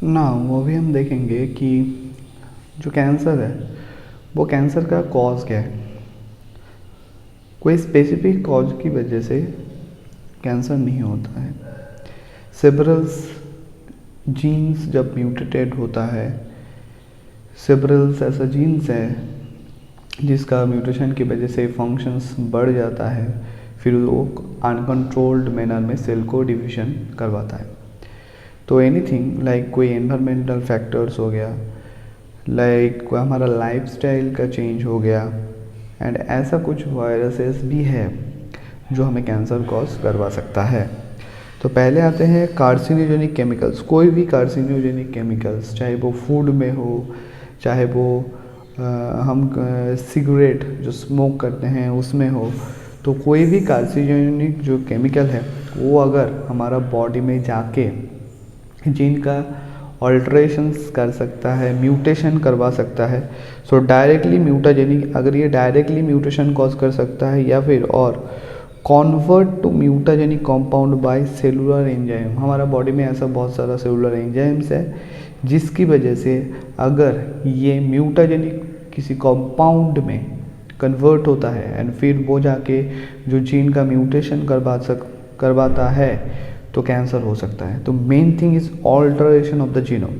ना वो भी हम देखेंगे कि जो कैंसर है वो कैंसर का कॉज क्या है। कोई स्पेसिफिक कॉज की वजह से कैंसर नहीं होता है। सेबरल्स जीन्स जब म्यूटेटेड होता है, सेबरल्स ऐसा जीन्स है जिसका म्यूटेशन की वजह से फंक्शंस बढ़ जाता है, फिर वो अनकंट्रोल्ड मैनर में सेल को डिवीजन करवाता है। तो एनीथिंग लाइक कोई एनवायरमेंटल फैक्टर्स हो गया, लाइक कोई हमारा लाइफस्टाइल का चेंज हो गया, एंड ऐसा कुछ वायरसेस भी है जो हमें कैंसर कॉज करवा सकता है। तो पहले आते हैं कार्सिनोजेनिक केमिकल्स। कोई भी कार्सिनोजेनिक केमिकल्स, चाहे वो फूड में हो, चाहे वो हम सिगरेट जो स्मोक करते हैं उसमें हो, तो कोई भी कार्सिनोजेनिक जो केमिकल है वो अगर हमारा बॉडी में जाके जिनका ऑल्ट्रेशंस कर सकता है, म्यूटेशन करवा सकता है, सो डायरेक्टली म्यूटाजेनिक, अगर ये डायरेक्टली म्यूटेशन कॉज कर सकता है या फिर और convert to mutagenic compound by cellular enzyme. हमारा बॉडी में ऐसा बहुत सारा सेलुलर एंजाइम्स है जिसकी वजह से अगर ये म्यूटाजेनिक किसी कंपाउंड में कन्वर्ट होता है एंड फिर वो जाके जो जीन का म्यूटेशन करवाता है तो कैंसर हो सकता है। तो main thing is alteration of the genome.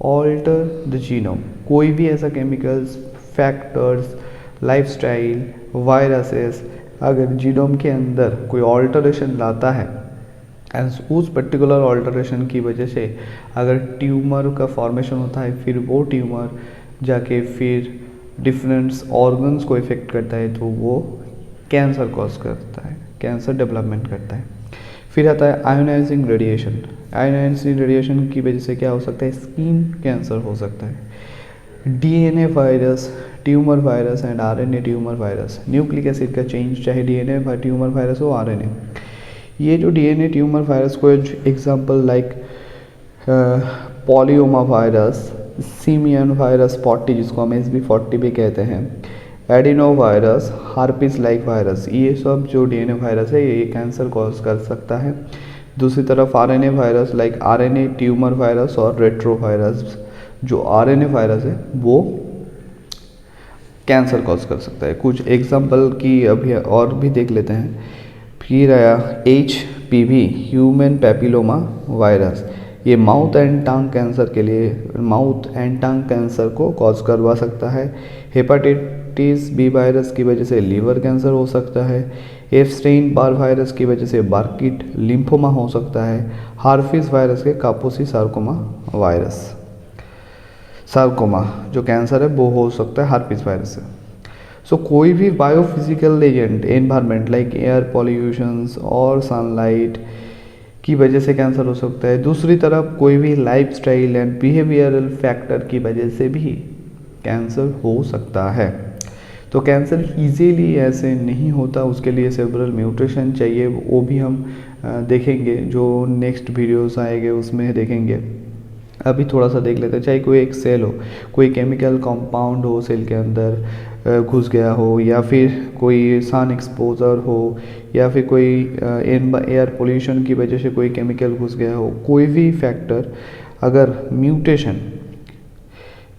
Alter the genome. कोई भी ऐसा केमिकल्स, फैक्टर्स, लाइफस्टाइल, वायरसेस अगर जीनोम के अंदर कोई ऑल्टरेशन लाता है एंड उस पर्टिकुलर ऑल्टरेशन की वजह से अगर ट्यूमर का फॉर्मेशन होता है, फिर वो ट्यूमर जाके फिर डिफरेंट ऑर्गन्स को इफेक्ट करता है, तो वो कैंसर कॉज करता है, कैंसर डेवलपमेंट करता है। फिर आता है आयोनाइजिंग रेडिएशन। आयोनाइजिंग रेडिएशन की वजह से क्या हो सकता है? स्किन कैंसर हो सकता है। DNA virus, tumour virus and RNA tumour virus. Nucleic acid का चेंज, चाहे डीएनए ट्यूमर वायरस हो, आरएनए। ये जो डीएनए ट्यूमर वायरस को example like polyoma virus, simian virus 40 जिसको हम SB40 भी कहते हैं, adeno virus, herpes like virus, ये सब जो डीएनए वायरस है ये कैंसर कॉज कर सकता है। दूसरी तरफ RNA virus like RNA tumour virus और रेट्रो वायरस, जो आरएनए वायरस है वो कैंसर कॉज कर सकता है। कुछ एग्जांपल की अभी और भी देख लेते हैं। फिर आया HPV, ह्यूमन पैपिलोमा वायरस। ये माउथ एंड टंग कैंसर के लिए, माउथ एंड टंग कैंसर को कॉज करवा सकता है। हेपाटाइटिस बी वायरस की वजह से लीवर कैंसर हो सकता है। एप्स्टेइन बार वायरस की वजह से बार्किट लिम्फोमा हो सकता है। हार्पिस वायरस के कापोसी सार्कोमा वायरस, सार्कोमा जो कैंसर है वो हो सकता है हार्पिस वायरस से। सो कोई भी biophysical agent, environment like air pollutions और सनलाइट की वजह से कैंसर हो सकता है। दूसरी तरफ कोई भी लाइफस्टाइल एंड बिहेवियरल फैक्टर की वजह से भी कैंसर हो सकता है। तो कैंसर इजीली ऐसे नहीं होता, उसके लिए सेवरल म्यूटेशन चाहिए, वो भी हम देखेंगे जो नेक्स्ट वीडियोस आएंगे उसमें देखेंगे। अभी थोड़ा सा देख लेते हैं। चाहे कोई एक सेल हो, कोई केमिकल कंपाउंड हो सेल के अंदर घुस गया हो, या फिर कोई सन एक्सपोजर हो, या फिर कोई एयर पोल्यूशन की वजह से कोई केमिकल घुस गया हो, कोई भी फैक्टर अगर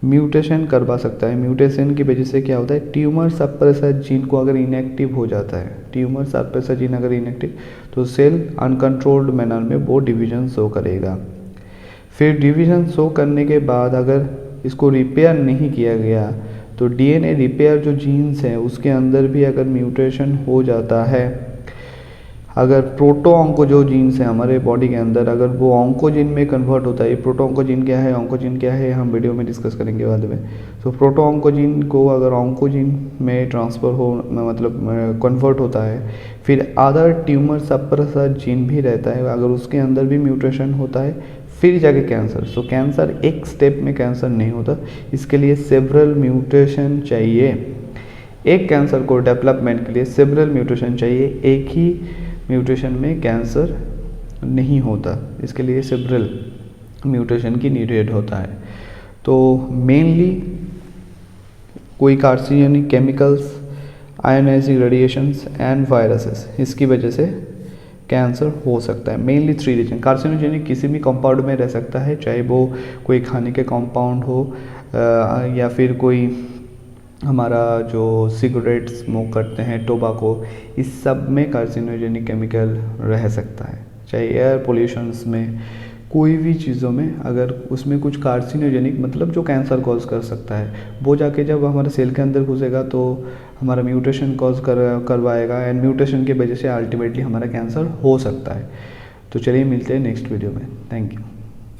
म्यूटेशन करवा सकता है। म्यूटेशन की वजह से क्या होता है? ट्यूमर सप्रेसर जीन को अगर इनएक्टिव हो जाता है, ट्यूमर सप्रेसर जीन अगर इनएक्टिव, तो सेल अनकंट्रोल्ड मैनर में वो डिवीजन शो करेगा। फिर डिवीजन शो करने के बाद अगर इसको रिपेयर नहीं किया गया तो डीएनए रिपेयर जो जीन्स हैं उसके अंदर भी अगर म्यूटेशन हो जाता है, अगर प्रोटो ऑन्कोजो जीन्स हैं हमारे बॉडी के अंदर, अगर वो ऑन्कोजिन में कन्वर्ट होता है। प्रोटो ऑन्कोजिन क्या है, ऑन्कोजिन क्या है, हम वीडियो में डिस्कस करेंगे बाद में। तो प्रोटो ऑन्कोजिन को अगर ऑन्कोजिन में ट्रांसफ़र हो, मतलब कन्वर्ट होता है, फिर अदर ट्यूमर सप्रेसर जीन भी रहता है, अगर उसके अंदर भी म्यूटेशन होता है फिर जाके कैंसर। सो कैंसर एक स्टेप में कैंसर नहीं होता, इसके लिए सेवरल म्यूटेशन चाहिए। एक कैंसर को डेवलपमेंट के लिए सेवरल म्यूटेशन चाहिए, एक ही म्यूटेशन में कैंसर नहीं होता, इसके लिए सेवरल म्यूटेशन की नीडेड होता है। तो मेनली कोई carcinogenic chemicals, ionising radiations and viruses, इसकी वजह से कैंसर हो सकता है। Mainly 3 reason. कार्सिनोजेनिक किसी भी कंपाउंड में रह सकता है, चाहे वो कोई खाने के कंपाउंड हो या फिर कोई हमारा जो सिगरेट स्मोक करते हैं, टोबाको, इस सब में कार्सिनोजेनिक केमिकल रह सकता है। चाहे एयर पोल्यूशंस में, कोई भी चीज़ों में अगर उसमें कुछ कार्सिनोजेनिक मतलब जो कैंसर कॉज कर सकता है, वो जाके जब हमारे सेल के अंदर घुसेगा तो हमारा म्यूटेशन कॉज करवाएगा, एंड म्यूटेशन की वजह से अल्टीमेटली हमारा कैंसर हो सकता है। तो चलिए मिलते हैं नेक्स्ट वीडियो में। Thank you.